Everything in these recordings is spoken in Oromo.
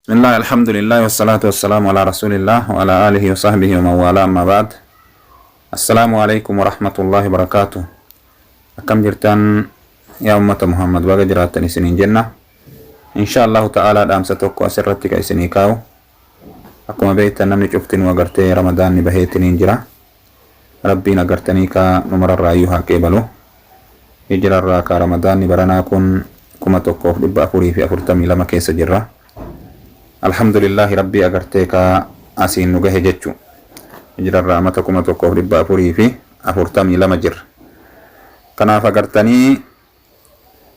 بسم الله الحمد لله والصلاة والسلام على رسول الله وعلى آله وصحبه ومن والاه أما بعد. السلام عليكم ورحمة الله وبركاته. أكم جرتان يا أمة محمد بقى جراتني سنين جنة إن شاء الله تعالى دامسا توكو أسرتك أي كاو أكما بيتا نمني شفتن وقرتي رمضان نبهيتني جرا ربي نقرتني كا نمر الرأيوها كيبلو يجرى الراكا رمضان نبرنا كما توكو لبا أفوري في أفورتمي لما كيس جرا الحمد لله ربي أقرتك أسين نجه جتشو جرى الرامتكم توقف لبا أفوري في أفورتمي لما جر كنا فقرتني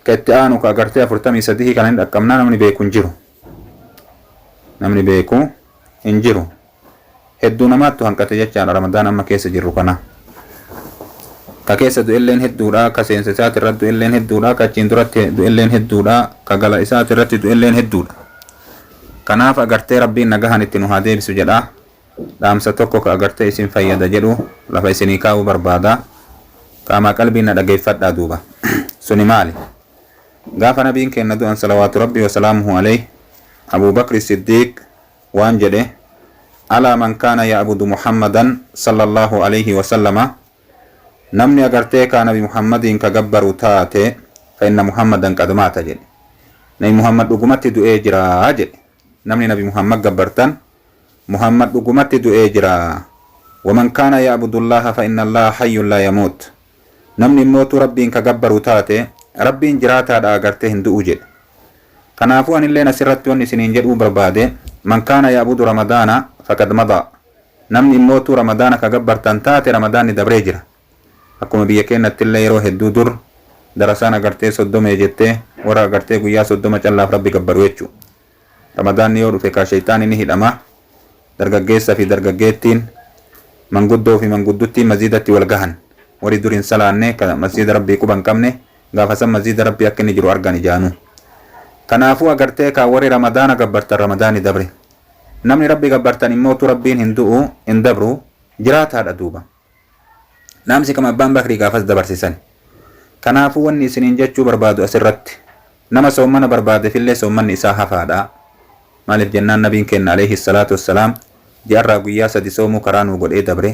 كتانو كأقرتي أفورتمي سديه كان أكمنا نمني بيكون جرو نمني بيكو إنجرو هدو نماتو هنكتي جتش على رمضان أما كيس جرو كنا ككيس دو إلين هدو لا كسينسات الرد دو إلين هدو لا كتشندرات دو إلين هدو لا كغلا إسات الرد دو إلين هدو لا kanaaf agartee rabbiin nagahan itti nu haa deebisu jedha. Dhaamsa tokko ka agartee isin fayyada jedhu lafa isinii kaa'uu barbaada. Qaamaa qalbiin na dhageeffadhaa duuba. Suni maali? Gaafa nabiin kenna du'an salawaatu rabbii wasalaamuhu alayhi Abuu Bakri Siddiiq waan jedhe alaa man kaana ya'budu Muhammadan sallallahu alayhi wasallama namni agartee kaa nabi Muhammadiin ka gabbaru taate fa inna Muhammadan qad maata jedhe. Nabi Muhammad dhugumatti du'ee jira jedhe. namni nabi Muhammad gabbartan Muhammad dhugumatti du'ee jira. waman kaana ya'budullaha fa inna allaha hayyun la yamut namni mootu rabbiin ka gabbaru taate rabbiin jiraataadha agartee hin du'u jedhe. Kanaafuu anillee asirratti wanni isiniin jedhuu barbaade man kaana ya'budu ramadaana faqad madaa namni mootu ramadaana ka gabbartan taate ramadaanni dabree jira. Akkuma biyya keenyatti illee yeroo hedduu dur darasaan agartee 30 jettee warra agartee guyyaa 30 callaaf rabbi gabbaru jechuudha. Ramadaanni yoo dhufe ka shayxaanni ni hidhama. Dargaggeessa fi dargaggeettiin manguddoo fi mangudduttiin masjiidatti wal gahan warri duriin salaanne ka masjiida rabbii quban qabne gaafa san masjiida rabbii akka inni jiru argan ijaanu. Kanaafuu agartee ka warri ramadaana gabbartan ramadaanni dabre namni rabbi gabbartan immootu rabbiin hin du'u hin dabru jiraataadha duuba. Naamsi kama abbaan bakrii gaafas dabarsisan. Kanaafuu wanni isiniin jechuu barbaadu asirratti nama soomana barbaade fillee soomanni isaa hafaadha. Maaliif jennaan nabiin kenna alayhi salaatu wassalaam ji'arraa guyyaa 3 soomuu karaa nuu godhee dabre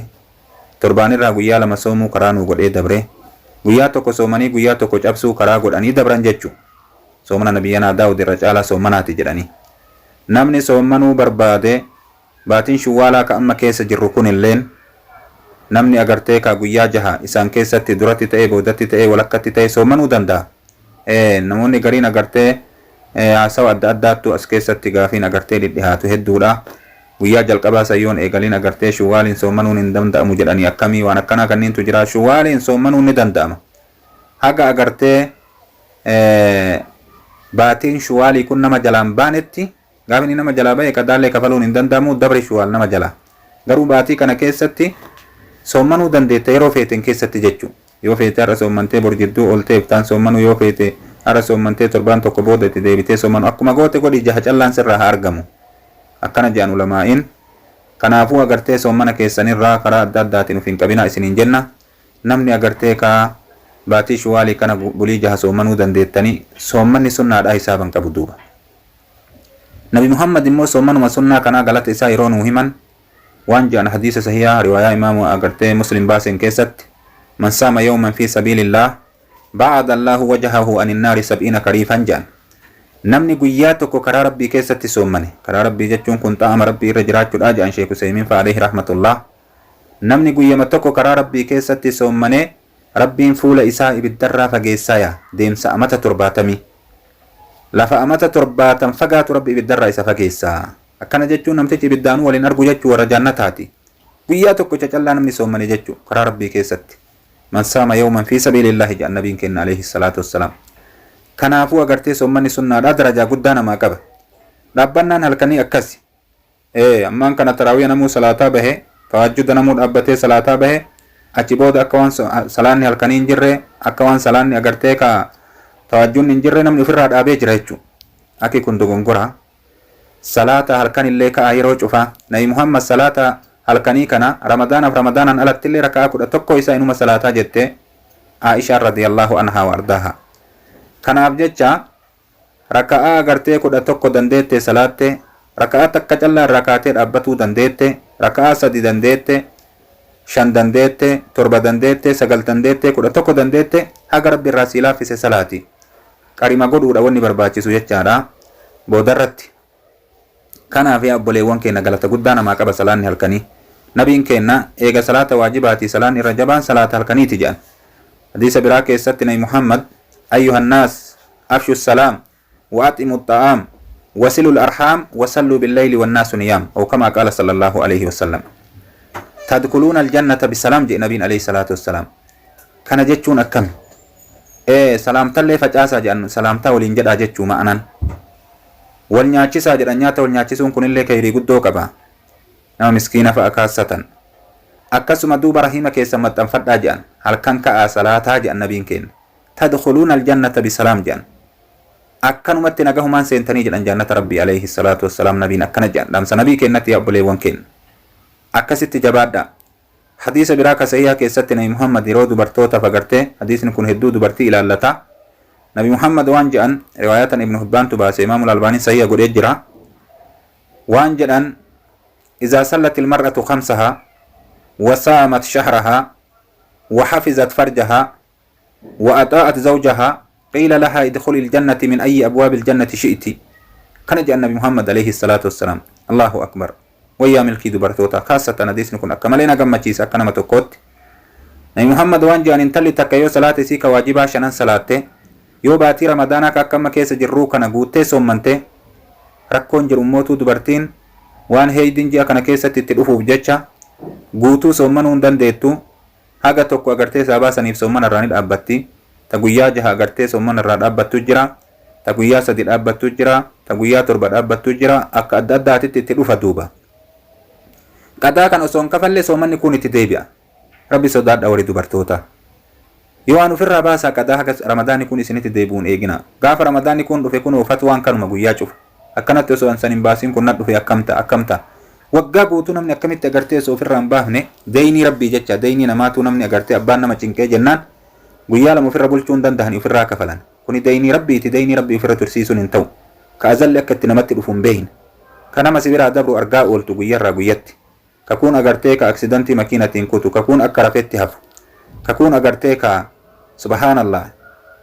torbaanirraa guyyaa 2 soomuu karaa nuu godhee dabre guyyaa tokko soomanii guyyaa tokko cabsuu karaa godhanii dabran jechu. Soomana nabiyyanaa Daawud irra caalaa soomanaati jedhanii. Namni soomanuu barbaade baatiin Shawwaalaa ka amma keessa jirru kun illeen namni agartee ka guyyaa 6 isaan keessatti duratti ta'ee boodatti ta'ee walakkatti ta'ee soomanuu danda'a. Namoonni gariin agartee haasawa adda addaattu as keessatti gaafiin agartee dhidhihaatu hedduudha. Guyyaa jalqabaa sayyoon eegaliin agartee Shawwaaliin soomanuun hin danda'amu jedhanii akkamii waan akkanaa kanniintu jira. Shawwaaliin soomanuun ni danda'ama haga agartee baatiin Shawwaalii kun nama jalaan baanetti gaafni nama jalaa ba'e qadaallee kafaluun hin danda'amu dabre Shawwaal nama jalaa. Garuu baatii kana keessatti soomanuu dandeetta yeroo feeteen keessatti jechuudha. Yoo feete har'a soomantee bor jidduu oltee iftaan soomanuu yoo feete har'a soomantee torbaan tokko booda itti deebitee soomanuu akkuma goote godhi jaha callaan sirraa haa argamu. Akkana jedhan ulamaa'iin. Kanaafuu agartee soomana keessanirraa karaa adda addaatiin uf hin qabinaa isiniin jenna. Namni agartee kaa baatii Shawwaalii kana bulii jaha soomanuu dandeettanii soomanni sunnaadhaa hisaaban qabu duuba. Nabi Muhammad immoo soomanuma sunnaa kanaa galata isaa yeroo nuu himan waan jedhan hadiisa sahihaa riwaayaa imaamu agartee Muslim baaseen keessatti man saama yawman fi sabiilillah ba'ada Allahu wajhahu anin naari 70 kariifan jedhan. Namni guyyaa tokko karaa rabbii keessatti soomane karaa rabbii jechuun kun xaa'ama rabbii irra jiraachuudha jedhan Sheekh Useymiin fa'aalehi rahmatullah. Namni guyyama tokko karaa rabbii keessatti soomane rabbiin fuula isaa ibiddarraa fageessaya deemsa amata 70 lafa amata 70 fagaatu rabbi ibiddarraa isa fageessaa. Akkana jechuun namtichi ibiddaanuu waliin argu jechuu warra jannataati. Guyyaa tokko cacallaa namni soomane jechuu karaa rabbii keessatti. Man saama yawman fi sabiilillahi jedhan nabiin kenna alayhi salaatu wassalaam. Kanaafuu agartee soomanni sunnaadhaa darajaa guddaa namaa qaba. Dhaabbannaan halkanii akkasi. Ammaan kana taraawiya namuu salaataa bahe tahajjuda namuu dhaabbatee salaataa bahe achi booda akka waan salaanni halkanii hin jirre akka waan salaanni agartee ka tahajjudni hin jirre namni ofirraa dhaabee jira jechuudha. Akki kun dogongora. Salaata halkan illee ka'a yeroo cufaa. Nabi Muhammad salaata halkanii kana ramadaanaaf ramadaanaan alatti illee raka'aa 11 isaa inuma salaataa jette Aisha radhiyallahu anha wa ardaaha. Kanaaf jecha raka'aa agartee 11 dandeette salaatte raka'aa takka callaa rakaatee dhaabbatuu dandeette, raka'aa sadi dandeette, shan dandeette, torba dandeette, sagal dandeette, 11 dandeette, haga rabbi irraa sii laaffise salaati qarima godhuudha wanni barbaachisu jechaadha boodarratti. kanaaf yaa obboleewwan keenya galata guddaa namaa qaba salaanni halkanii. nabiin keenya eega salaata waajibaati salaanni irra jabaan salaata halkaniiti jedhan. hadiisa biraa keessatti nabi muhammad ayyuhan naas afshu salaam wa atimu ta'aam wasilu al-arham wasallu billayli wannaasu niyaam aw kama qaala sallallahu alayhi wasallam. tadkhuluuna aljannata bisalaam jedhe nabiin alayhi salaatu wassalaam. kana jechuun akkami? salaamtallee facaasaa jedhan salaamtaa waliin jedhaa jechuu ma'anan. wal nyaachisaa jedhan nyaata wal nyaachisuun kunillee khayrii guddoo qaba nama miskiina fa'a kaassatan. akkasuma duuba rahima keessan maxxanfadhaa jedhan halkan ka'aa salaataa jedhan nabiin keenya. tadkhuluuna aljannata bisalaam jedhan akkanumatti nagahumaan seentanii jedhan jannata rabbii alayhi salaatu wassalaam. nabiin akkana jedhan dhamsa nabii keenyatti yaa obboleewwan keenya akkasitti jabaadha. hadiisa biraa ka sahihaa keessatti nabi muhammad yeroo dubartootaaf agartee hadiisni kun hedduu dubartii ilaallata. nabi muhammad waan jedhan riwaayatan ibnu hibbaantu baase imaamul albaanii sahiha godhee jira waan jedhan إذا صلت المرأة خمسها وصامت شهرها وحفظت فرجها وأطاعت زوجها قيل لها ادخل الجنة من أي أبواب الجنة شئت. كان جاء النبي محمد عليه الصلاة والسلام. الله أكبر. ويا ملكي دبرتوتا خاصة نديس نكون أكملنا كما تشيس أكنا متوكوت. نبي محمد وان جاء ننتلي تكيو صلاة سيك واجبها شنان صلاة يو باتي رمضانك أكما كيس جروك نقوتي سومنتي ركون جرموتو دبرتين waan heeydin ji'a kana keessatti itti dhufuuf jecha guutuu soommanuu hin dandeettu haga tokko agartee isaa baasaniif soomman irraa ni dhaabbatti. ta guyyaa jaha agartee soomman irraa dhaabbattu jira, ta guyyaa sadi dhaabbattu jira, ta guyyaa torba dhaabbattu jira. akka adda addaatitti itti dhufa duuba. qadaa kan osoo hin kafallee soommanni kun itti deebi'a. rabbi sodaadha warri dubartoota. yoo waan ofirraa baasaa qadaa haga ramadaanni kun isinitti deebi'uun eegina. gaafa ramadaanni kun dhufe kun oofatu waan kanuma guyyaa cufa. akkanatti osoo an sanin baasiin kun dhufe akkamta waggaa guutuu namni akkamitti agartee osoo ofirraa hin baafne deynii rabbii jecha deynii namaatu namni agartee abbaan nama cinqee jennaan guyyaa lama ofirra bulchuu hin dandahani ofirraa kafalan. kuni deynii rabbiiti. deynii rabbii ofirra tursiisuun hin ta'u. ka azalli akka itti namatti dhufu hin beehin. ka nama si biraa dabru argaa ooltu guyyarraa guyyatti. ka kun agartee ka aksidantii makiinatiin kutu, ka kun akka rafetti hafu, ka kun agartee ka subhaanallah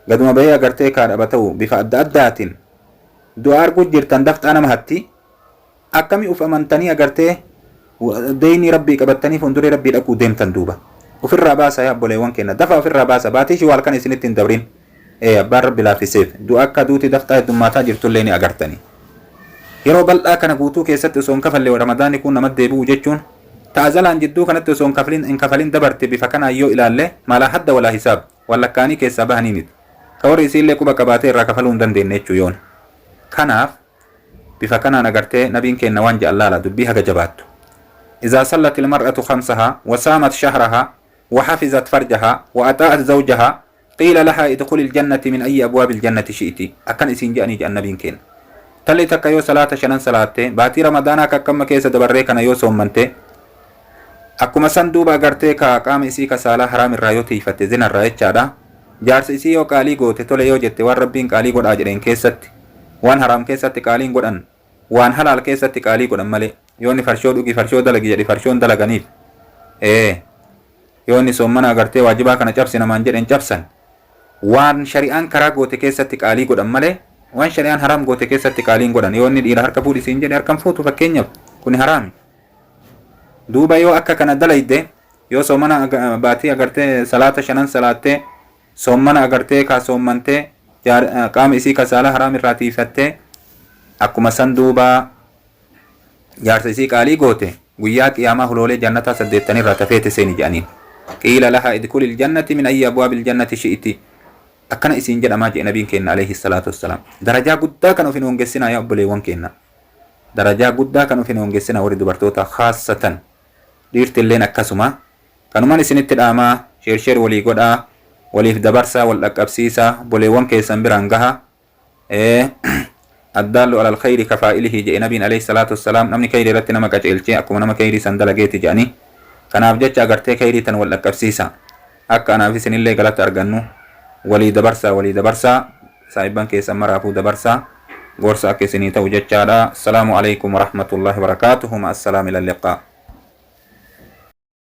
gaduma bahee agartee ka dhabata'u bifa adda addaatiin du'aa arguu jirtan dafxaa nama hatti akkamii uf amantanii agartee deynii rabbii qabattanii fuulduree rabbii dhaquu deemtan duuba. ofirraa baasa yaa obboleewwan keenya dafa ofirraa baasa. baatii shiwaal kan isinitti hin dabrin abbaan rabbi laaffiseef du'a akka duuti dafxaa heddummaataa jirtullee ni agartanii. yeroo bal'aa kana guutuu keessatti osoo hin kafalle ramadaanni kun namatti deebi'u jechuun ta'azalaan jidduu kanatti osoo hin kafalin dabarte bifa kanaan yoo ilaalle maalaa hadda walaa hisaab wallakkaanii keessaa bahanii miti. ka warri isiillee quba qabaatee irraa kafaluu hin dandeenye jechuu yoon. kanaaf bifa kanaan agartee nabiin keenya waan ja'allaala dubbii haga jabaattu. إذا صلت المرأة خمسها وصامت شهرها وحفظت فرجها وأطاعت زوجها قيل لها ادخل الجنة من أي أبواب الجنة شئت. أكن إسين جاني جان نبين كين تلي تكيو صلاة شنان صلاة باتي رمضانا كم كيس دبري كان يو سومنتي أكما سندوبا غرتي كا قام إسي كسالة حرام الرايوتي فتزين الرايت شادا جارس إسي يو قالي غوتي تولي يو جتي والربين قالي غود آجرين كيست وان حرام كيست قالين غودن وان حلال كيست قالي غودن ملي yoonni farshoo dhugi farshoo dalagi jedhi farshoon dalaganiif yoonni soomana agartee waajibaa kana cabsi namaan jedhen cabsan waan shari'aan karaa goote keessatti qaalii godhan malee waan shari'aan haraam goote keessatti qaaliin godhan. yoonni dhiira harka fuudhisiin jedhe harkan fuutu fakkeenyaaf kuni haraami. duuba yoo akka kana dalayde yoo soomana baatii agartee salaata shanan salaattee soomana agartee kaa soommantee qaama isii kasaala haraam irraa tiifattee akkuma san duuba jaarsa isii qaalii goote guyyaa qiyaamaa huloolee jannataa 8 irraa tafeete seeni jedhaniin. qiila lahaa idkulil jannati min ayyi abwaabil jannati shi'iti. akkana isiin jedhamaa jedhe nabiin keenya alayhi salaatu wassalaam. darajaa guddaa kan ofin hongessinaa yaa obboleewwan keenya. darajaa guddaa kan ofin hongessinaa warri dubartoota khaasatan dhiirtilleen akkasuma kanumaan isinitti dhaamaa sheersheer walii godhaa waliif dabarsaa wal dhaqqabsiisaa obboleewwan keessan biraan gaha. الدال على الخير كفائله جاء نبي عليه الصلاة والسلام نمني كيري رتنا ما كجيلتي أكو نما كيري سندلا جيتي جاني كان أبجت أجرتي كيري تن ولا كبسيسا أك أنا في سن اللي قلت أرجنو ولي دبرسا سايبان كيس أمر أبو دبرسا gorsa akka isinii ta'u jechaadha. Assalaamu alaikum warahmatullahi wabarakaatuhu. Ma assalaam ila liqaa.